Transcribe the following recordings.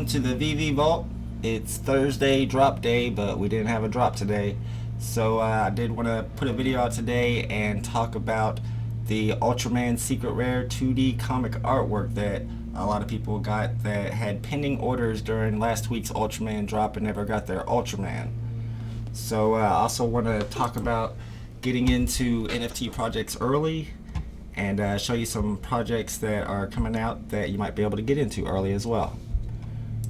welcome to the VeVe Vault. It's Thursday drop day, but we didn't have a drop today. So I did want to put a video out today and talk about the Ultraman Secret Rare 2D comic artwork that a lot of people got that had pending orders during last week's Ultraman drop and never got their Ultraman. So I also want to talk about getting into NFT projects early and show you some projects that are coming out that you might be able to get into early as well.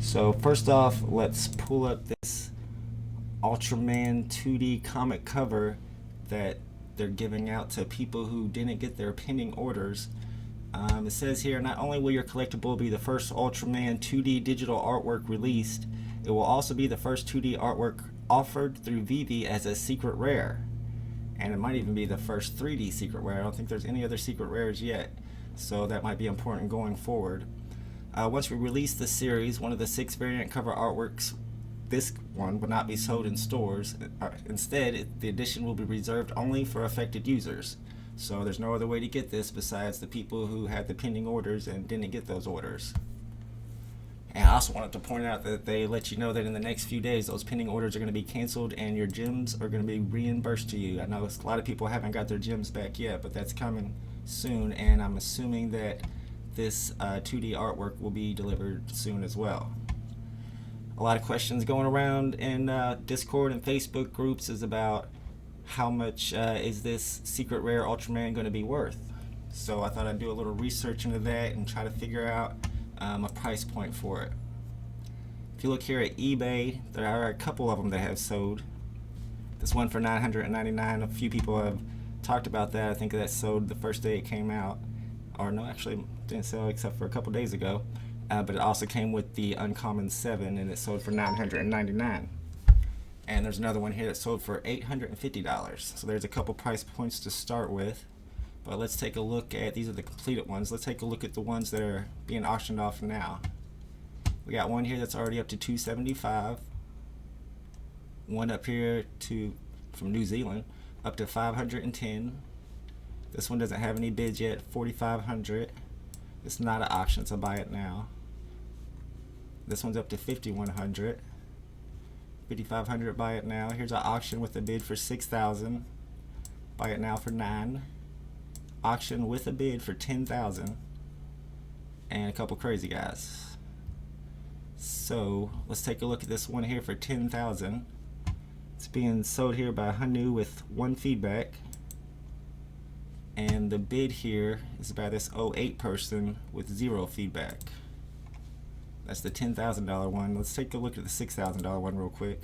So first off, let's pull up this Ultraman 2D comic cover that they're giving out to people who didn't get their pending orders. It says here, not only will your collectible be the first Ultraman 2D digital artwork released, it will also be the first 2D artwork offered through VeVe as a secret rare. And it might even be the first 3D secret rare. I don't think there's any other secret rares yet, so that might be important going forward. Once we release the series, one of the 6 variant cover artworks, this one will not be sold in stores. Instead, the edition will be reserved only for affected users. So there's no other way to get this besides the people who had the pending orders and didn't get those orders. And I also wanted to point out that they let you know that in the next few days those pending orders are going to be canceled and your gems are going to be reimbursed to you. I know a lot of people haven't got their gems back yet, but that's coming soon, and I'm assuming that this 2D artwork will be delivered soon as well. A lot of questions going around in Discord and Facebook groups is about how much is this secret rare Ultraman going to be worth. So I thought I'd do a little research into that and try to figure out a price point for it. If you look here at eBay, there are a couple of them that have sold. This one for $999. A few people have talked about that. I think that sold the first day it came out. Or no, actually didn't sell except for a couple days ago. But it also came with the Uncommon 7 and it sold for $999. And there's another one here that sold for $850. So there's a couple price points to start with. But let's take a look at, these are the completed ones. Let's take a look at the ones that are being auctioned off now. We got one here that's already up to $275. One up here from New Zealand up to $510. This one doesn't have any bids yet, $4,500. It's not an auction, so buy it now. This one's up to $5,100. $5,500, buy it now. Here's an auction with a bid for $6,000. Buy it now for $9,000. Auction with a bid for $10,000, and a couple crazy guys. So let's take a look at this one here for $10,000. It's being sold here by Hanu with 1 feedback, and the bid here is by this 08 person with 0 feedback. That's the $10,000 one. Let's take a look at the $6,000 one real quick.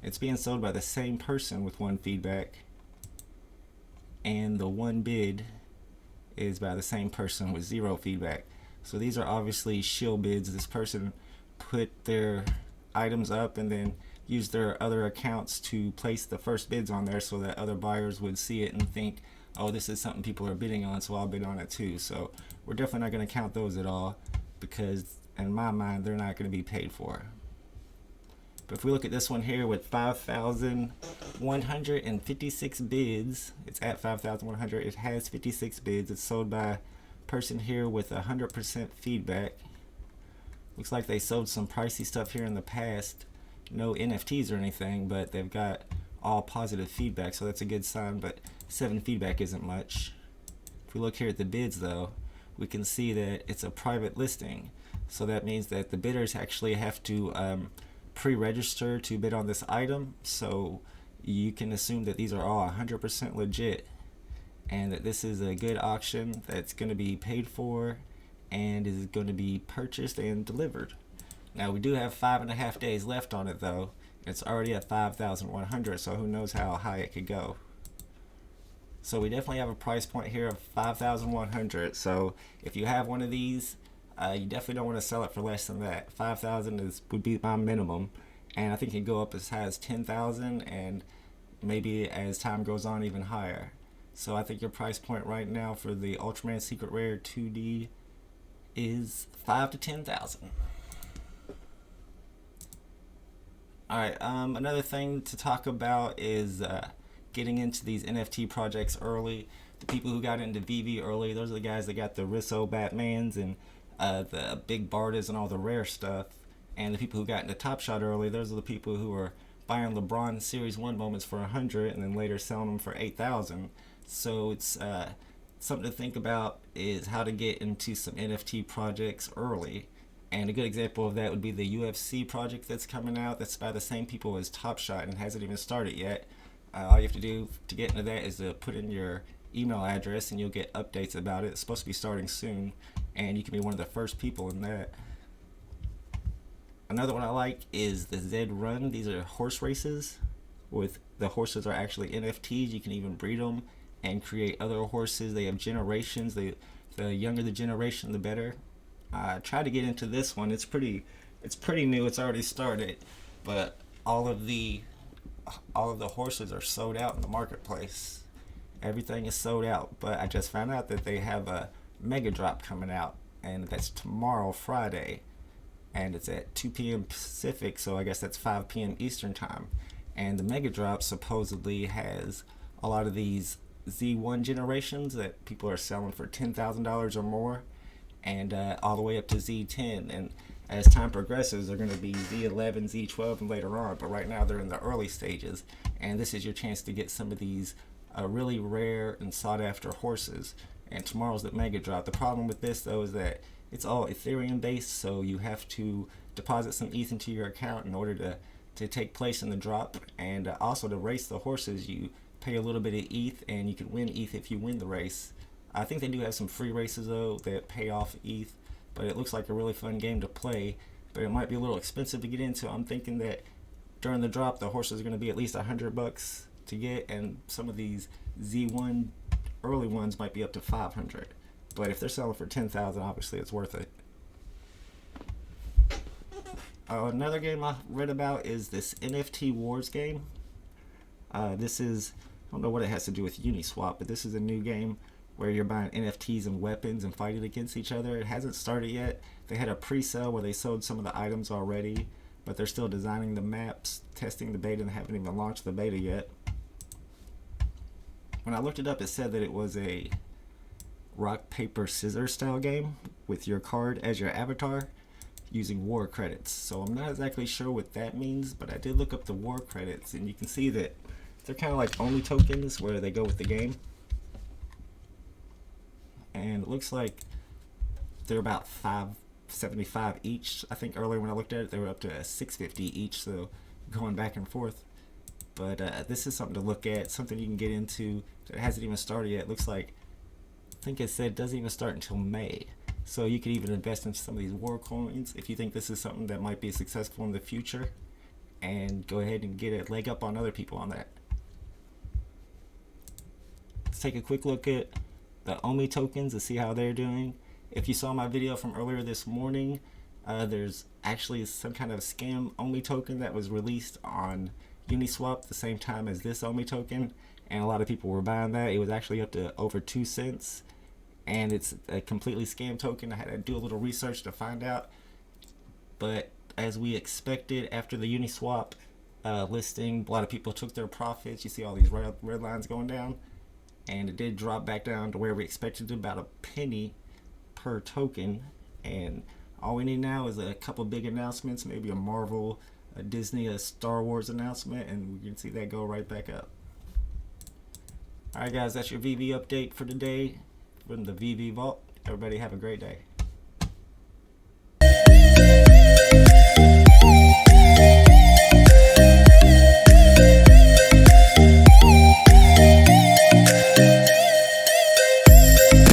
It's being sold by the same person with 1 feedback, and the one bid is by the same person with 0 feedback. So these are obviously shill bids. This person put their items up and then used their other accounts to place the first bids on there so that other buyers would see it and think, oh, this is something people are bidding on, so I'll bid on it too. So we're definitely not going to count those at all, because in my mind they're not going to be paid for. But if we look at this one here with 5,156 bids, it's at 5,100. It has 56 bids. It's sold by a person here with 100% feedback. Looks like they sold some pricey stuff here in the past. No NFTs or anything, but they've got all positive feedback, so that's a good sign. But 7 feedback isn't much. If we look here at the bids, though, we can see that it's a private listing. So that means that the bidders actually have to pre-register to bid on this item, so you can assume that these are all 100% legit and that this is a good auction that's going to be paid for and is going to be purchased and delivered. Now we do have 5.5 days left on it though. It's already at 5,100, so who knows how high it could go. So we definitely have a price point here of 5,100. So if you have one of these, you definitely don't want to sell it for less than that. 5,000 would be my minimum, and I think it can go up as high as 10,000, and maybe as time goes on even higher. So I think your price point right now for the Ultraman Secret Rare 2D is 5,000 to 10,000. All right. Another thing to talk about is getting into these NFT projects early. The people who got into VeVe early, those are the guys that got the Risso Batmans and the big Bartas and all the rare stuff. And the people who got into Top Shot early, those are the people who are buying LeBron Series 1 moments for 100 and then later selling them for 8,000. So it's something to think about is how to get into some NFT projects early. And a good example of that would be the UFC project that's coming out. That's by the same people as Top Shot and hasn't even started yet. All you have to do to get into that is to put in your email address and you'll get updates about it. It's supposed to be starting soon, and you can be one of the first people in that. Another one I like is the Zed Run. These are horse races with the horses are actually NFTs. You can even breed them and create other horses. They have generations. The younger the generation, the better. I tried to get into this one. It's pretty new. It's already started, but all of the horses are sold out in the marketplace. Everything is sold out. But I just found out that they have a mega drop coming out, and that's tomorrow, Friday, and it's at 2 p.m. Pacific, so I guess that's 5 p.m. Eastern time. And the mega drop supposedly has a lot of these Z1 generations that people are selling for $10,000 or more, and all the way up to Z10. And as time progresses, they're going to be Z11, Z12, and later on. But right now, they're in the early stages, and this is your chance to get some of these really rare and sought-after horses. And tomorrow's the mega drop. The problem with this, though, is that it's all Ethereum based, so you have to deposit some ETH into your account in order to take place in the drop. And also to race the horses, you pay a little bit of ETH, and you can win ETH if you win the race. I think they do have some free races though that pay off ETH, but it looks like a really fun game to play. But it might be a little expensive to get into. I'm thinking that during the drop, the horses are going to be at least $100 to get, and some of these Z1 early ones might be up to 500. But if they're selling for 10,000, obviously it's worth it. Another game I read about is this NFT Wars game. This is, I don't know what it has to do with Uniswap, but this is a new game where you're buying NFTs and weapons and fighting against each other. It hasn't started yet. They had a pre-sale where they sold some of the items already, but they're still designing the maps, testing the beta, and haven't even launched the beta yet. When I looked it up, it said that it was a rock, paper, scissors style game with your card as your avatar using war credits. So I'm not exactly sure what that means, but I did look up the war credits, and you can see that they're kind of like only tokens where they go with the game. And it looks like they're about $5.75 each. I think earlier when I looked at it, they were up to $6.50 each, so going back and forth. But this is something to look at, something you can get into that hasn't even started yet. It looks like, I think it said it doesn't even start until May. So you could even invest in some of these war coins if you think this is something that might be successful in the future, and go ahead and get a leg up on other people on that. Let's take a quick look at the OMI tokens to see how they're doing. If you saw my video from earlier this morning, there's actually some kind of scam OMI token that was released on Uniswap the same time as this OMI token, and a lot of people were buying that. It was actually up to over 2 cents, and it's a completely scam token. I had to do a little research to find out, but as we expected, after the Uniswap listing, a lot of people took their profits. You see all these red lines going down, and it did drop back down to where we expected, about a penny per token. And all we need now is a couple big announcements, maybe a Marvel, a Disney, a Star Wars announcement, and we can see that go right back up. Alright guys, that's your VeVe update for today from the VeVe Vault. Everybody have a great day.